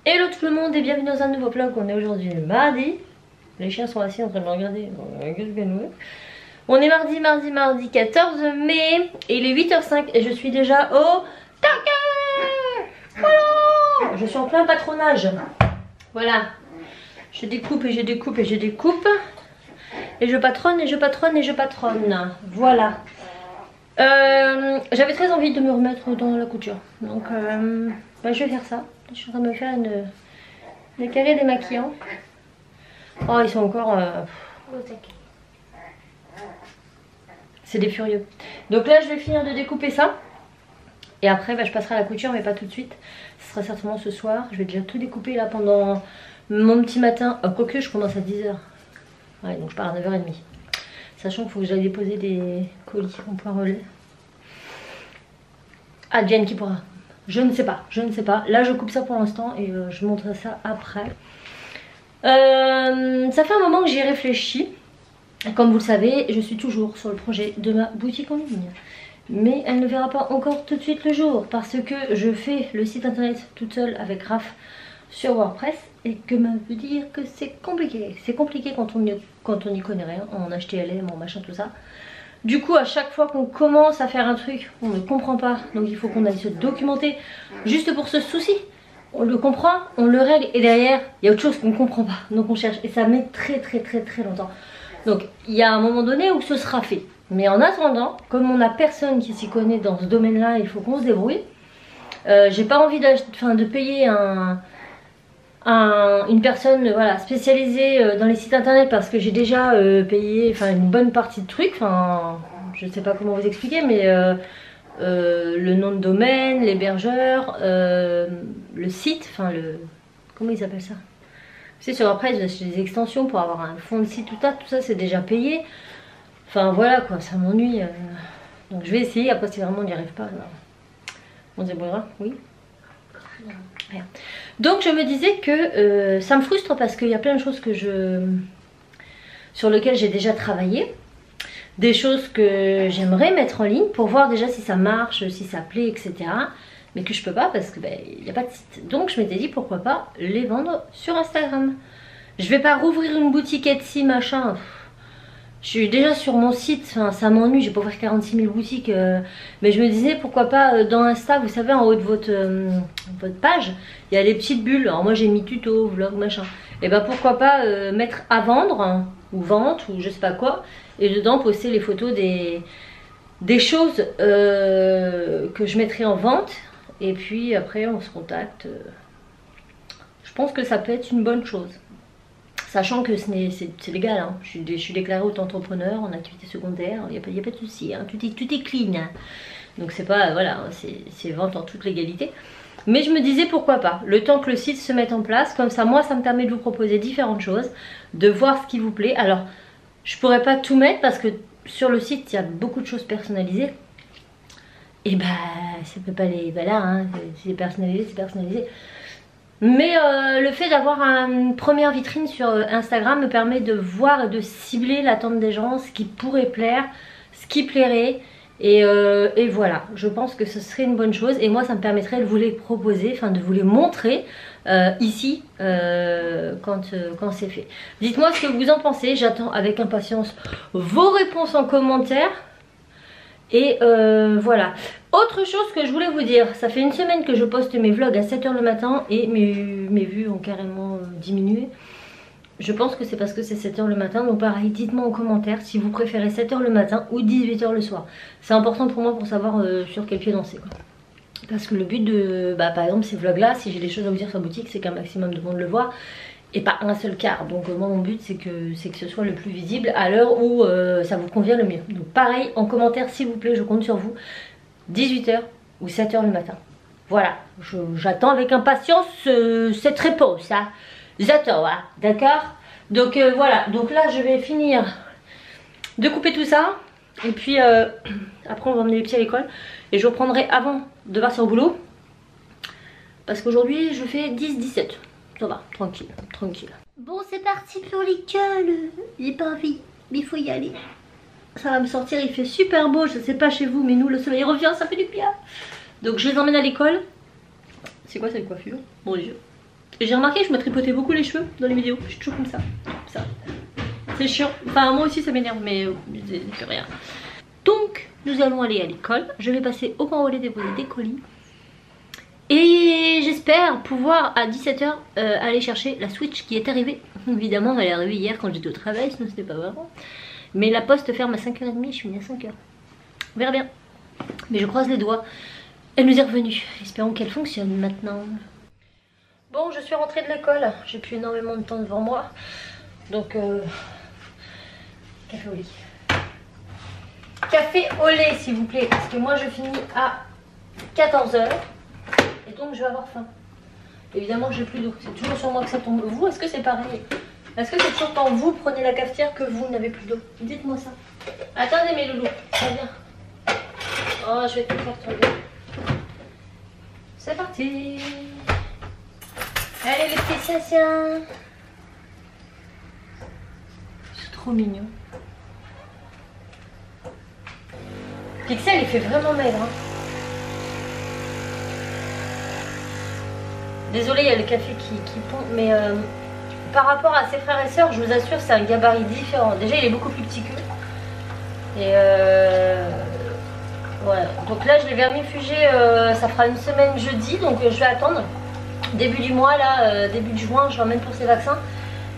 Hello tout le monde et bienvenue dans un nouveau vlog. On est aujourd'hui mardi. Les chiens sont assis en train de me regarder. On est mardi 14 mai. Et il est 8h05 et je suis déjà au taquet. Voilà. Je suis en plein patronage. Voilà. Je découpe et je découpe et je découpe. Et je patronne et je patronne et je patronne. Voilà. J'avais très envie de me remettre dans la couture. Donc je vais faire ça. Je suis en train de me faire des carrés démaquillants. Oh, ils sont encore c'est des furieux. Donc là je vais finir de découper ça. Et après je passerai à la couture, mais pas tout de suite. Ce sera certainement ce soir. Je vais déjà tout découper là pendant mon petit matin. Quoique je commence à 10h. Ouais, donc je pars à 9h30. Sachant qu'il faut que j'aille déposer des colis en point relais. Advienne qui pourra. Je ne sais pas, je ne sais pas. Là je coupe ça pour l'instant et je montrerai ça après. Ça fait un moment que j'y réfléchis. Comme vous le savez, je suis toujours sur le projet de ma boutique en ligne. Mais elle ne verra pas encore tout de suite le jour. Parce que je fais le site internet toute seule avec Raph sur WordPress. Et que ça veut dire que c'est compliqué. C'est compliqué quand on n'y connaît rien. En HTML, en machin, tout ça. Du coup, à chaque fois qu'on commence à faire un truc, on ne comprend pas. Donc il faut qu'on aille se documenter juste pour ce souci. On le comprend, on le règle et derrière, il y a autre chose qu'on ne comprend pas. Donc on cherche et ça met très longtemps. Donc il y a un moment donné où ce sera fait. Mais en attendant, comme on n'a personne qui s'y connaît dans ce domaine-là, il faut qu'on se débrouille. J'ai pas envie de payer une personne voilà, spécialisée dans les sites internet parce que j'ai déjà payé une bonne partie de trucs. Je sais pas comment vous expliquer, mais le nom de domaine, l'hébergeur, le site, comment ils appellent ça? Tu sais, sur après j'ai acheté des extensions pour avoir un fond de site, tout ça c'est déjà payé. Enfin voilà quoi, ça m'ennuie. Donc je vais essayer, après si vraiment on n'y arrive pas, on se débrouillera, oui. Rien. Donc je me disais que ça me frustre parce qu'il y a plein de choses sur lesquelles j'ai déjà travaillé. Des choses que j'aimerais mettre en ligne pour voir déjà si ça marche, si ça plaît, etc. Mais que je peux pas parce que il n'y a pas de site. Donc je m'étais dit pourquoi pas les vendre sur Instagram. Je vais pas rouvrir une boutique Etsy machin. Je suis déjà sur mon site, ça m'ennuie, j'ai pas ouvert 46 000 boutiques. Mais je me disais pourquoi pas dans Insta, vous savez en haut de votre page, il y a les petites bulles. Alors moi j'ai mis tuto, vlog, machin. Et ben pourquoi pas mettre à vendre, ou vente, ou je sais pas quoi. Et dedans poster les photos des choses que je mettrai en vente. Et puis après on se contacte. Je pense que ça peut être une bonne chose. Sachant que c'est légal, hein. Je suis déclarée auto-entrepreneur en activité secondaire, il n'y a pas de souci, hein. Tout est clean. Hein. Donc c'est pas, voilà, c'est vente en toute légalité. Mais je me disais pourquoi pas, le temps que le site se mette en place, comme ça moi ça me permet de vous proposer différentes choses, de voir ce qui vous plaît. Alors je pourrais pas tout mettre parce que sur le site il y a beaucoup de choses personnalisées. Et bah ça peut pas les, voilà, hein, c'est personnalisé, c'est personnalisé. Mais le fait d'avoir une première vitrine sur Instagram me permet de voir et de cibler l'attente des gens, ce qui pourrait plaire, ce qui plairait. Et voilà, je pense que ce serait une bonne chose. Et moi ça me permettrait de vous les proposer, de vous les montrer ici quand c'est fait. Dites-moi ce que vous en pensez, j'attends avec impatience vos réponses en commentaire. Et voilà. Autre chose que je voulais vous dire, ça fait une semaine que je poste mes vlogs à 7h le matin et mes vues ont carrément diminué. Je pense que c'est parce que c'est 7h le matin, donc pareil, dites-moi en commentaire si vous préférez 7h le matin ou 18h le soir. C'est important pour moi pour savoir sur quel pied danser, quoi. Parce que le but de, par exemple ces vlogs là, si j'ai des choses à vous dire sur la boutique, c'est qu'un maximum de monde le voit. Et pas un seul quart. Donc moi mon but c'est que ce soit le plus visible à l'heure où ça vous convient le mieux. Donc pareil en commentaire s'il vous plaît, je compte sur vous. 18h ou 7h le matin. Voilà, j'attends avec impatience cette réponse. Hein. J'attends, hein, d'accord. Donc voilà, donc là je vais finir de couper tout ça. Et puis après on va emmener les petits à l'école. Et je reprendrai avant de partir au boulot. Parce qu'aujourd'hui je fais 10-17. Ça va, tranquille, tranquille. Bon c'est parti pour l'école. J'ai pas envie, mais il faut y aller. Ça va me sortir, il fait super beau, je sais pas chez vous, mais nous le soleil revient, ça fait du bien. Donc je les emmène à l'école. C'est quoi cette coiffure? Mon Dieu. Et j'ai remarqué que je me tripotais beaucoup les cheveux dans les vidéos. Je suis toujours comme ça. C'est chiant. Enfin, moi aussi ça m'énerve, mais c'est plus rien. Donc, nous allons aller à l'école. Je vais passer au grand relais déposer des colis. Et j'espère pouvoir à 17 h aller chercher la Switch qui est arrivée. Évidemment, elle est arrivée hier quand j'étais au travail, sinon c'était pas vraiment. Mais la poste ferme à 5h30, je suis venue à 5 h. On verra bien. Mais je croise les doigts. Elle nous est revenue. Espérons qu'elle fonctionne maintenant. Bon, je suis rentrée de l'école. J'ai plus énormément de temps devant moi. Donc, café au lit. Café au lait, s'il vous plaît. Parce que moi, je finis à 14 h. Et donc, je vais avoir faim. Évidemment, j'ai plus d'eau. C'est toujours sur moi que ça tombe. Vous, est-ce que c'est pareil? Est-ce que c'est toujours quand vous prenez la cafetière que vous n'avez plus d'eau? Dites-moi ça. Attendez, mes loulous. Ça vient. Oh, je vais tout faire tomber. C'est parti. Allez, les petits sassiens. C'est trop mignon. Pixel, il fait vraiment maigre. Hein. Désolée, il y a le café qui pond, mais par rapport à ses frères et sœurs, je vous assure, c'est un gabarit différent. Déjà, il est beaucoup plus petit qu'eux. Et voilà. Donc là, je l'ai vermifugé, ça fera une semaine jeudi, donc je vais attendre. Début du mois, là, début de juin, je l'emmène pour ses vaccins.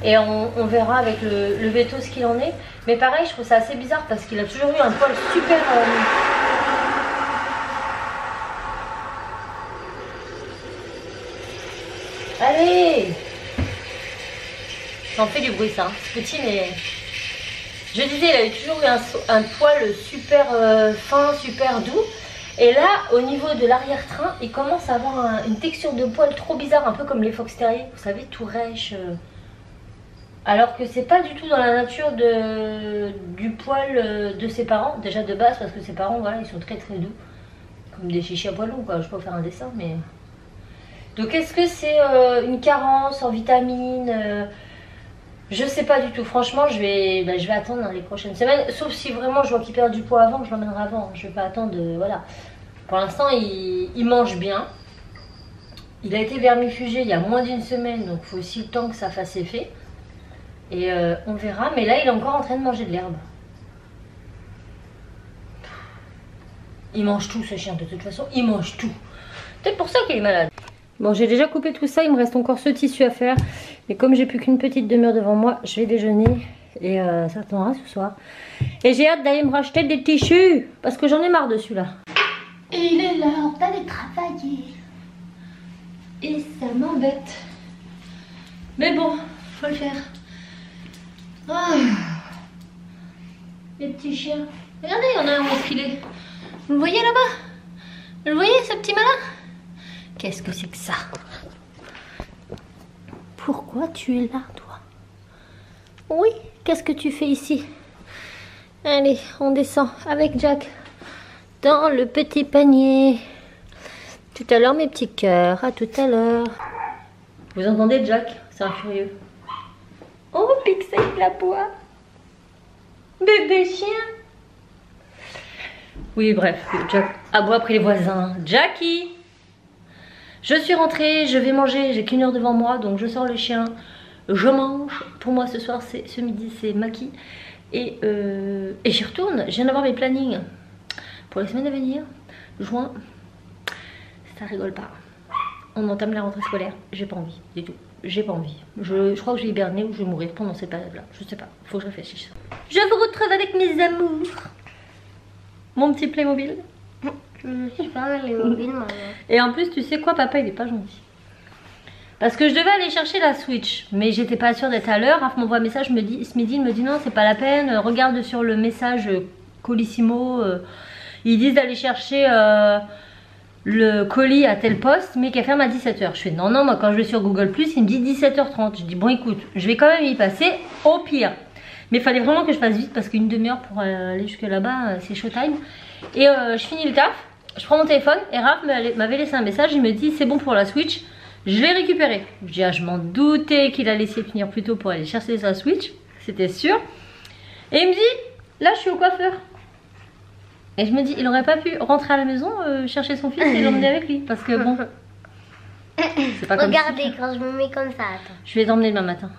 Et on verra avec le veto ce qu'il en est. Mais pareil, je trouve ça assez bizarre parce qu'il a toujours eu un poil super... Allez! Ça en fait du bruit ça, c'est petit mais... Je disais, il avait toujours eu un poil super fin, super doux. Et là, au niveau de l'arrière-train, il commence à avoir une texture de poil trop bizarre, un peu comme les fox terriers, vous savez, tout rêche. Alors que c'est pas du tout dans la nature du poil de ses parents, déjà de base, parce que ses parents, voilà, ils sont très très doux. Comme des chichis à poil long, quoi. Je peux pas faire un dessin, mais... Donc est-ce que c'est une carence en vitamines je sais pas du tout. Franchement, je vais attendre dans les prochaines semaines. Sauf si vraiment je vois qu'il perd du poids avant, je l'emmènerai avant. Je vais pas attendre voilà. Pour l'instant, il mange bien. Il a été vermifugé il y a moins d'une semaine, donc il faut aussi le temps que ça fasse effet. Et on verra. Mais là, il est encore en train de manger de l'herbe. Il mange tout, ce chien, de toute façon. Il mange tout. Peut-être pour ça qu'il est malade. Bon, j'ai déjà coupé tout ça, il me reste encore ce tissu à faire. Mais comme j'ai plus qu'une petite demi-heure devant moi, je vais déjeuner. Et ça attendra ce soir. Et j'ai hâte d'aller me racheter des tissus. Parce que j'en ai marre de celui-là. Et il est l'heure d'aller travailler. Et ça m'embête. Mais bon, faut le faire. Oh. Les petits chiens. Regardez, il y en a un où est-ce qu'il est. Vous le voyez là-bas? Vous le voyez, ce petit malin? Qu'est-ce que c'est que ça? Pourquoi tu es là, toi? Oui, qu'est-ce que tu fais ici? Allez, on descend avec Jack dans le petit panier. Tout à l'heure, mes petits cœurs. À tout à l'heure. Vous entendez Jack? C'est un furieux. Oh, Pixel la bois. Bébé chien. Oui, bref, Jack aboie après les voisins. Jackie! Je suis rentrée, je vais manger, j'ai qu'une heure devant moi, donc je sors le chien, je mange. Pour moi ce soir, ce midi, c'est maquis. Et j'y retourne, je viens d'avoir mes plannings pour les semaines à venir. Juin, ça rigole pas. On entame la rentrée scolaire, j'ai pas envie du tout. J'ai pas envie. Je crois que je vais hiberner ou je vais mourir pendant cette période-là. Je sais pas, faut que je réfléchisse. Je vous retrouve avec mes amours. Mon petit Playmobil. Je suis pas mal les mobiles, maman. Et en plus, tu sais quoi, papa, il est pas gentil. Parce que je devais aller chercher la Switch, mais j'étais pas sûre d'être à l'heure. Raph m'envoie un message, ce midi, il me dit non, c'est pas la peine. Regarde sur le message Colissimo. Ils disent d'aller chercher le colis à tel poste, mais qu'elle ferme à 17 h. Je fais non, moi quand je vais sur Google+, il me dit 17 h 30. Je dis bon, écoute, je vais quand même y passer au pire. Mais il fallait vraiment que je fasse vite parce qu'une demi-heure pour aller jusque là-bas, c'est showtime. Et je finis le taf, je prends mon téléphone et Raph m'avait laissé un message, il me dit c'est bon pour la Switch, je l'ai récupéré. Je dis je m'en doutais qu'il allait essayer de finir plus tôt pour aller chercher sa Switch, c'était sûr. Et il me dit là je suis au coiffeur. Et je me dis il aurait pas pu rentrer à la maison chercher son fils et l'emmener avec lui parce que bon. C'est pas comme Regardez, si... quand je me mets comme ça, attends. Je vais t'emmener demain matin.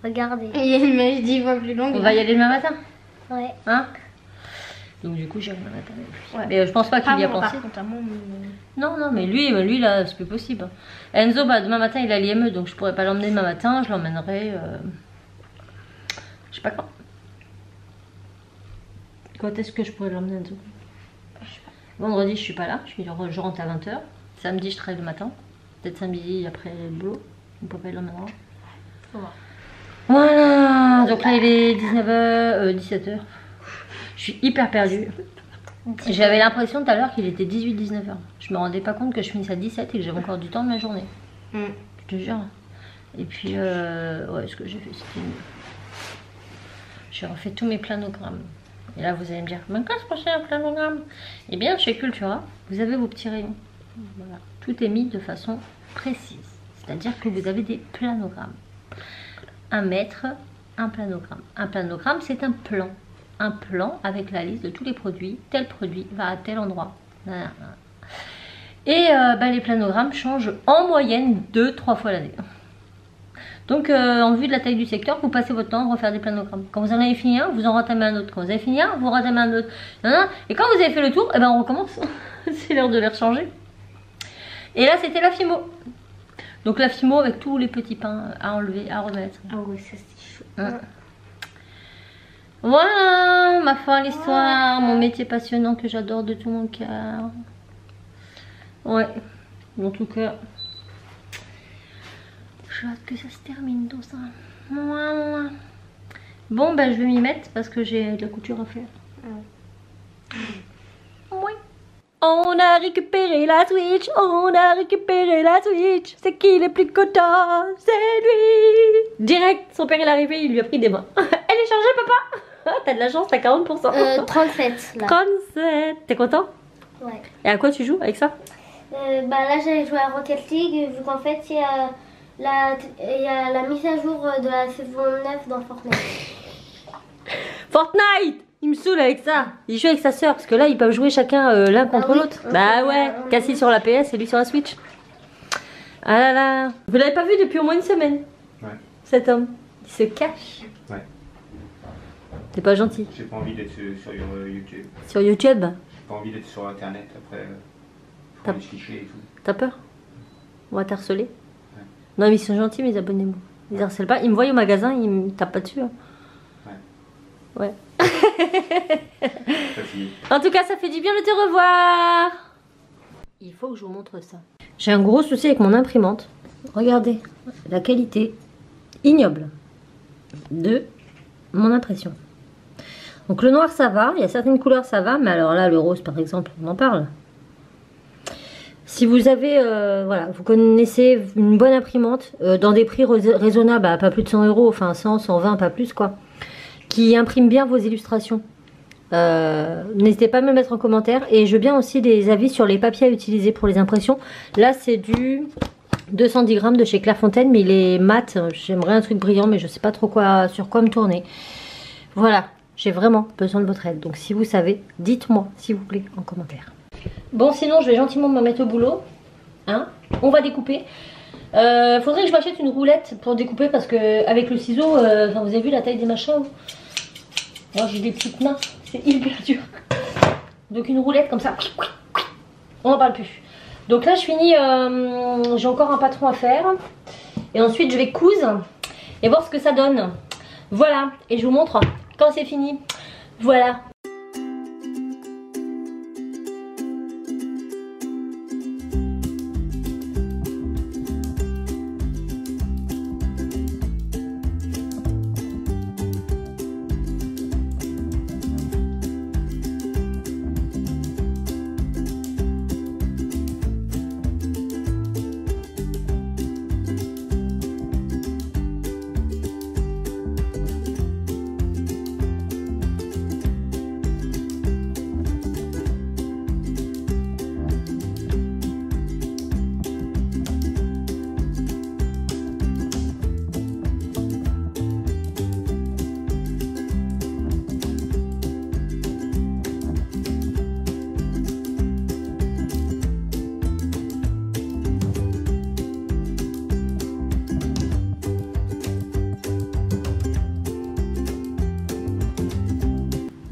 Regardez. Il y a une mèche 10 fois plus longue. On va y aller demain matin, Ouais. hein? Donc du coup, j'irai demain matin avec lui. Ouais. Mais je pense pas qu'il y a pensé. Par contre, à moi, Non, non, mais lui là, c'est plus possible. Enzo, bah, demain matin, il a l'IME, donc je pourrais pas l'emmener demain matin. Je l'emmènerai... Je sais pas quand. Quand est-ce que je pourrais l'emmener, Enzo? Vendredi, je suis pas là. Je rentre à 20h. Samedi, je travaille le matin. Peut-être samedi après le boulot. Mon papa, il l'emmènera. Faut voir. Voilà. Donc là, il est 19h, 17h. Je suis hyper perdue. J'avais l'impression tout à l'heure qu'il était 18-19h. Je me rendais pas compte que je finissais à 17 et que j'avais encore du temps de la journée. Je te jure. Et puis, ouais, ce que j'ai fait, c'était mieux. J'ai refait tous mes planogrammes. Et là, vous allez me dire, mais qu'est-ce que c'est un planogramme? Eh bien, chez Cultura, vous avez vos petits rayons. Voilà. Tout est mis de façon précise. C'est-à-dire que vous avez des planogrammes. 1 mètre, un planogramme. Un planogramme, c'est un plan. Un plan avec la liste de tous les produits. Tel produit va à tel endroit. Et les planogrammes changent en moyenne 2-3 fois l'année. Donc, en vue de la taille du secteur, vous passez votre temps à refaire des planogrammes. Quand vous en avez fini un, vous en ratamez un autre. Quand vous avez fini un, vous ratamez un autre. Et quand vous avez fait le tour, eh ben, on recommence. C'est l'heure de les rechanger. Et là, c'était la FIMO. Donc, la FIMO avec tous les petits pains à enlever, à remettre. Ah oui, ça c'est chaud. Voilà, ma fin, l'histoire. Mon métier passionnant que j'adore de tout mon cœur. Ouais, en tout cas... J'ai hâte que ça se termine tout ça. Bon, ben je vais m'y mettre parce que j'ai de la couture à faire. Oui. On a récupéré la Switch. On a récupéré la Switch. C'est qui le plus content? C'est lui. Direct, son père est arrivé, il lui a pris des mains. Elle est chargée, papa. T'as de la chance, t'as 40%. 37 là. 37. T'es content? Ouais. Et à quoi tu joues avec ça? Là j'allais jouer à Rocket League vu qu'en fait il y a la mise à jour de la saison 9 dans Fortnite. Fortnite! Il me saoule avec ça. Il joue avec sa soeur parce que là ils peuvent jouer chacun l'un contre oui. l'autre. Bah ouais, Cassie sur la PS et lui sur la Switch. Ah là là. Vous l'avez pas vu depuis au moins une semaine? Ouais. Cet homme. Il se cache. Ouais. T'es pas gentil. J'ai pas envie d'être sur YouTube. Sur YouTube? J'ai pas envie d'être sur internet après. T'as- Pour les fichiers et tout. T'as peur? On va t'harceler. Non mais ils sont gentils mes abonnés. Ils harcèlent pas. Ils me voient au magasin, ils me tapent pas dessus. Hein. Ouais. Fatigué. En tout cas, ça fait du bien de te revoir. Il faut que je vous montre ça. J'ai un gros souci avec mon imprimante. Regardez la qualité ignoble de mon impression. Donc le noir ça va, il y a certaines couleurs ça va, mais alors là le rose par exemple, on en parle. Si vous avez, voilà, vous connaissez une bonne imprimante dans des prix raisonnables, à pas plus de 100 €, enfin 100, 120, pas plus quoi, qui imprime bien vos illustrations. N'hésitez pas à me le mettre en commentaire. Et je veux bien aussi des avis sur les papiers à utiliser pour les impressions. Là c'est du 210 grammes de chez Clairefontaine, mais il est mat. J'aimerais un truc brillant, mais je sais pas trop sur quoi me tourner. Voilà, j'ai vraiment besoin de votre aide. Donc si vous savez, dites-moi s'il vous plaît en commentaire. Bon, sinon je vais gentiment me mettre au boulot. Hein, on va découper. Faudrait que je m'achète une roulette pour découper parce que avec le ciseau, vous avez vu la taille des machins. Moi j'ai des petites mains, c'est hyper dur. Donc une roulette comme ça, on n'en parle plus. Donc là je finis, j'ai encore un patron à faire. Et ensuite je vais coudre et voir ce que ça donne. Voilà, et je vous montre quand c'est fini. Voilà.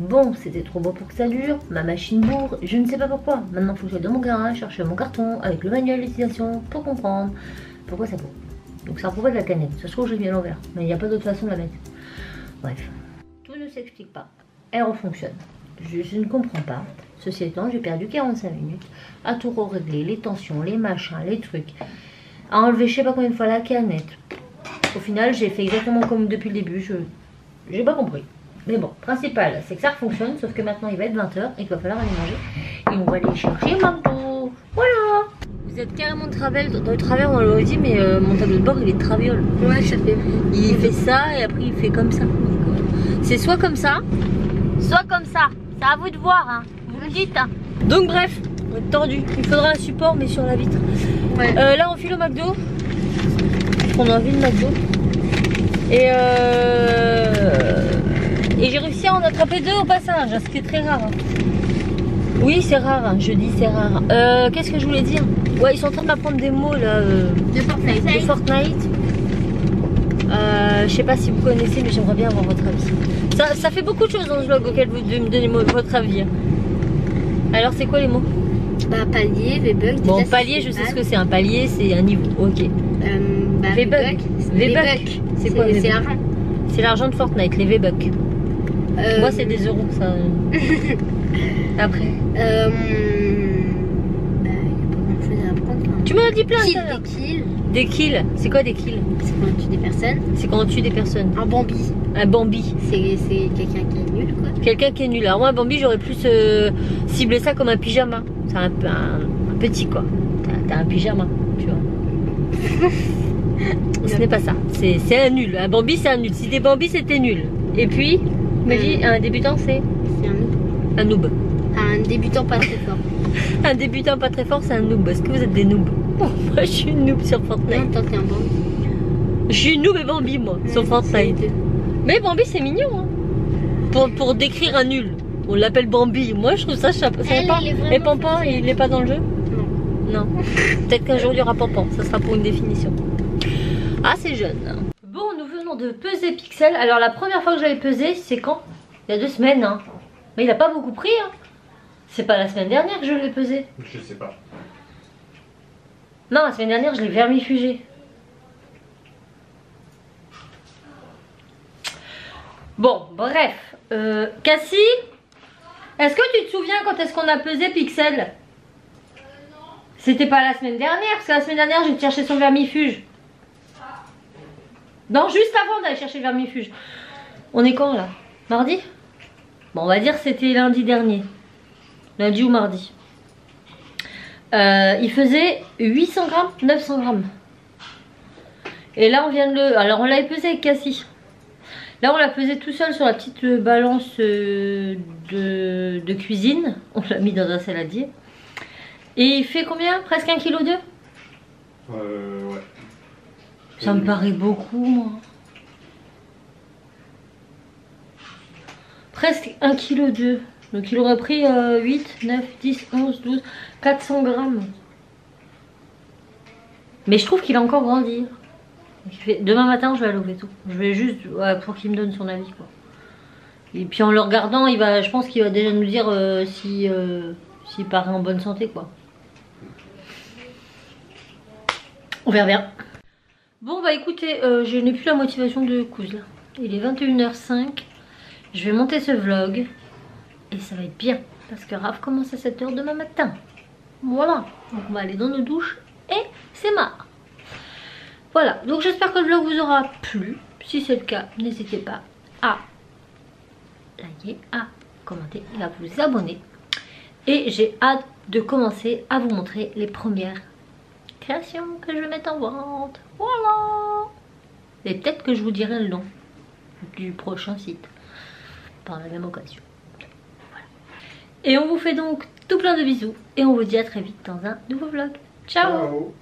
bon, c'était trop beau pour que ça dure. Ma machine bourre, je ne sais pas pourquoi. Maintenant, il faut que j'aille dans mon garage chercher mon carton avec le manuel d'utilisation pour comprendre pourquoi ça bourre. Donc, c'est à propos de la canette. Ça se trouve, j'ai mis à l'envers, mais il n'y a pas d'autre façon de la mettre. Bref, tout ne s'explique pas. Elle refonctionne. Je ne comprends pas. Ceci étant, j'ai perdu 45 minutes à tout régler, les tensions, les machins, les trucs, à enlever je sais pas combien de fois la canette. Au final, j'ai fait exactement comme depuis le début. J'ai pas compris. Mais bon, principal, c'est que ça fonctionne, sauf que maintenant il va être 20h et qu'il va falloir aller manger. Et on va aller chercher McDo. Voilà. Vous êtes carrément dans le travers, on l'a dit, mais mon tableau de bord il est de traviole. Ouais, ça fait. Il fait ça et après il fait comme ça. C'est soit comme ça, soit comme ça. C'est à vous de voir, hein. Vous me dites. Hein. Donc bref, on est tordu. Il faudra un support, mais sur la vitre. Ouais. Là, on file au McDo. On a envie de McDo. Et j'ai réussi à en attraper 2 au passage, ce qui est très rare. Oui, c'est rare, hein. Je dis c'est rare. Qu'est-ce que je voulais dire? Ouais, ils sont en train de m'apprendre des mots là. De Fortnite. De Fortnite. Je sais pas si vous connaissez, mais j'aimerais bien avoir votre avis. Ça fait beaucoup de choses dans ce vlog auquel vous devez me donner votre avis. Alors, c'est quoi les mots? Bah, palier, V-Buck. Bon, palier, je sais ce que c'est. Un palier, c'est un niveau. Ok. Bah, V-Buck. V-Buck. C'est quoi? C'est l'argent. C'est l'argent de Fortnite, les V-Bucks. Moi, c'est des euros, ça. Après. Bah, il n'y a pas grand chose à apprendre. Hein. Tu m'as dit plein Kill, de des kills. Des kills. C'est quoi des kills? C'est quand on tue des personnes. C'est quand on tue des personnes. Un Bambi. Un Bambi. C'est quelqu'un qui est nul, quoi. Quelqu'un qui est nul. Alors moi, un Bambi, j'aurais plus ciblé ça comme un pyjama. C'est un petit, quoi. T'as un pyjama, tu vois. Ce n'est pas ça. C'est un nul. Un Bambi, c'est un nul. Si des Bambis, c'était nul. Et puis, me dis, un débutant, c'est C'est un noob. un débutant pas très fort. Un débutant pas très fort, c'est un noob. Est-ce que vous êtes des noobs? Moi, je suis une noob sur Non, Fortnite. tant qu'un Bambi. Je suis une noob et Bambi, moi, sur Fortnite. Mais Bambi, c'est mignon, hein. Pour décrire un nul. On l'appelle Bambi. Moi, je trouve ça sympa. Et Pampan, il n'est pas dans le jeu? Non. Peut-être qu'un jour, il y aura Pampan. Ça sera pour une définition. Ah, c'est jeune. Bon, nous venons de peser Pixel. Alors, la première fois que je l'avais pesé, c'est quand? Il y a 2 semaines, hein. Mais il a pas beaucoup pris, hein. C'est pas la semaine dernière que je l'ai pesé. Je sais pas. Non, la semaine dernière, je l'ai vermifugé. Bon, bref. Cassie, est-ce que tu te souviens quand est-ce qu'on a pesé Pixel? C'était pas la semaine dernière, parce que la semaine dernière, j'ai cherché son vermifuge. Non, juste avant d'aller chercher le vermifuge. On est quand, là? Mardi? Bon, on va dire que c'était lundi dernier. Lundi ou mardi. Il faisait 800 grammes, 900 grammes. Et là, on vient de le... Alors, on l'avait pesé avec Cassie. Là, on l'a pesé tout seul sur la petite balance de cuisine. On l'a mis dans un saladier. Et il fait combien? Presque 1,2 kg? Ouais. Ça me paraît beaucoup, moi. Presque 1,2 kg. Donc, il aurait pris 8, 9, 10, 11, 12, 400 grammes. Mais je trouve qu'il a encore grandi. Demain matin, je vais aller au veto. Je vais juste pour qu'il me donne son avis, quoi. Et puis en le regardant, je pense qu'il va déjà nous dire s'il paraît en bonne santé, quoi. On verra bien. Bon, bah écoutez, je n'ai plus la motivation de coudre là. Il est 21h05. Je vais monter ce vlog. Et ça va être bien. Parce que Raph commence à 7 h demain matin. Voilà. Donc on va aller dans nos douches. Et c'est marre. Voilà, donc j'espère que le vlog vous aura plu. Si c'est le cas, n'hésitez pas à liker, à commenter et à vous abonner. Et j'ai hâte de commencer à vous montrer les premières créations que je vais mettre en vente. Voilà. Et peut-être que je vous dirai le nom du prochain site par la même occasion. Voilà. Et on vous fait donc tout plein de bisous. Et on vous dit à très vite dans un nouveau vlog. Ciao. Ciao.